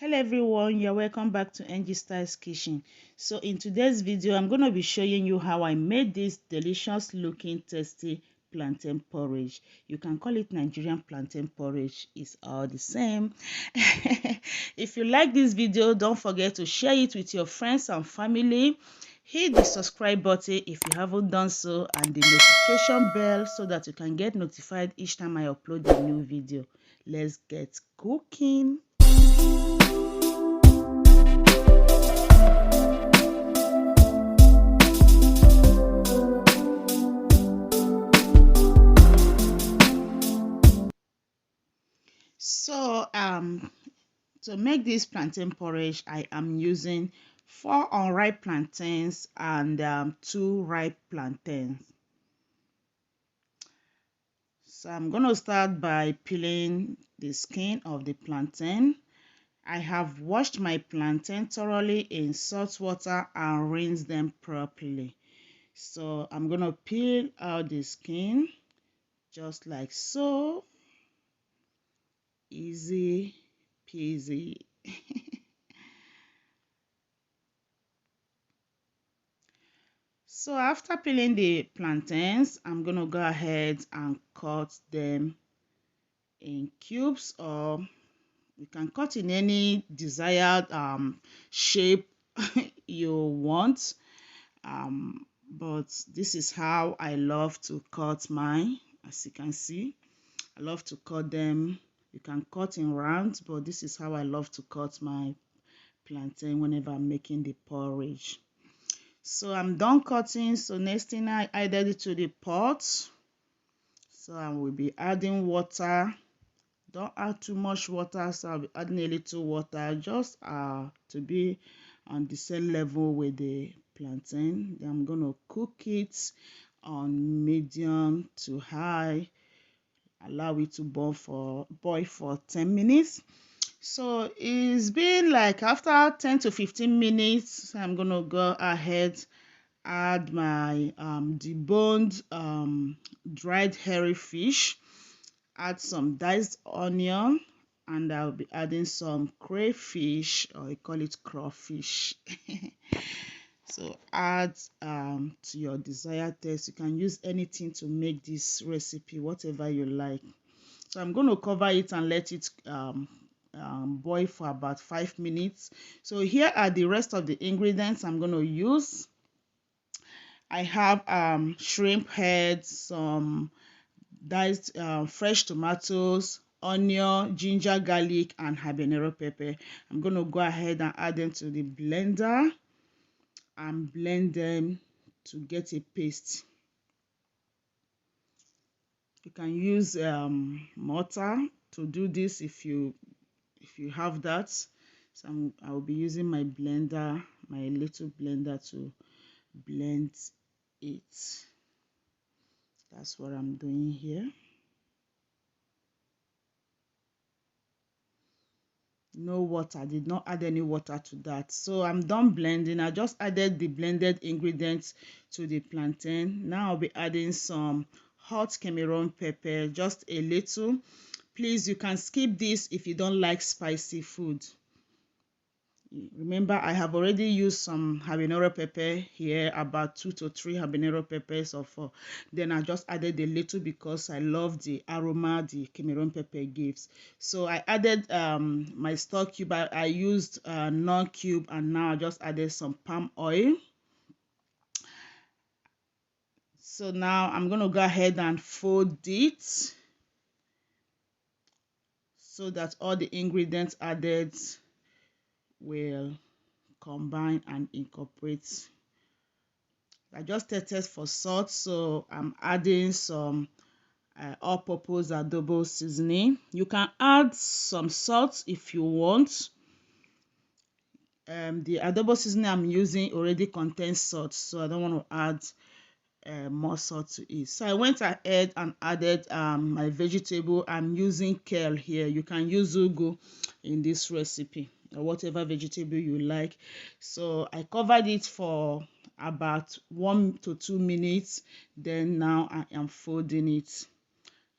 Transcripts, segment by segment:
Hello everyone, you're welcome back to NG Styles Kitchen. So in today's video, I'm going to be showing you how I made this delicious looking tasty plantain porridge. You can call it Nigerian plantain porridge, it's all the same. If you like this video, don't forget to share it with your friends and family. Hit the subscribe button if you haven't done so, and the notification bell so that you can get notified each time I upload a new video. Let's get cooking. So to make this plantain porridge, I am using 4 unripe plantains and 2 ripe plantains. So I'm going to start by peeling the skin of the plantain. I have washed my plantain thoroughly in salt water and rinsed them properly. So I'm going to peel out the skin just like so. Easy peasy. So after peeling the plantains, I'm going to go ahead and cut them in cubes, or you can cut in any desired shape you want. But this is how I love to cut mine. As you can see, I love to cut them. You can cut in rounds, but this is how I love to cut my plantain whenever I'm making the porridge. So I'm done cutting. So next thing, I added it to the pot. So I will be adding water. Don't add too much water, so I'll be adding a little water just to be on the same level with the plantain. Then I'm gonna cook it on medium to high. Allow it to boil for 10 minutes. So it's been like after 10 to 15 minutes, I'm gonna go ahead, add my deboned dried hairy fish, add some diced onion, and I'll be adding some crayfish, or I call it crawfish. So add to your desired taste. You can use anything to make this recipe, whatever you like. So I'm going to cover it and let it boil for about 5 minutes. So here are the rest of the ingredients I'm going to use. I have shrimp heads, some diced fresh tomatoes, onion, ginger, garlic, and habanero pepper. I'm going to go ahead and add them to the blender and blend them to get a paste. You can use mortar to do this if you have that. So I will be using my blender, my little blender, to blend it. That's what I'm doing here. No water, I did not add any water to that. So I'm done blending. I just added the blended ingredients to the plantain. Now I'll be adding some hot Cameroon pepper, just a little. Please, you can skip this if you don't like spicy food. Remember, I have already used some habanero pepper here, about 2 to 3 habanero peppers or 4. Then I just added a little because I love the aroma the Cameroon pepper gives. So I added my stock cube. I used non-cube, and now I just added some palm oil. So now I'm going to go ahead and fold it so that all the ingredients added will combine and incorporate. I just tested for salt, so I'm adding some all-purpose adobo seasoning. You can add some salt if you want. The adobo seasoning I'm using already contains salt, so I don't want to add more salt to it. So I went ahead and added my vegetable. I'm using kale here. You can use ugu in this recipe, or whatever vegetable you like. So I covered it for about 1 to 2 minutes. Then now I am folding it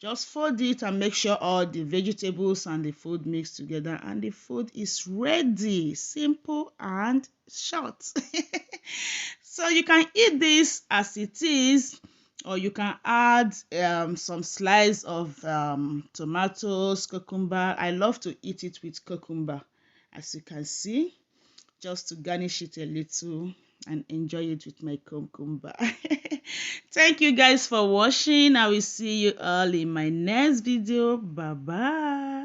Just fold it and make sure all the vegetables and the food mix together, and the food is ready. Simple and short. So you can eat this as it is, or you can add some slice of tomatoes, cucumber. I love to eat it with cucumber, as you can see, just to garnish it a little and enjoy it with my cucumber. Thank you guys for watching. I will see you all in my next video. Bye bye.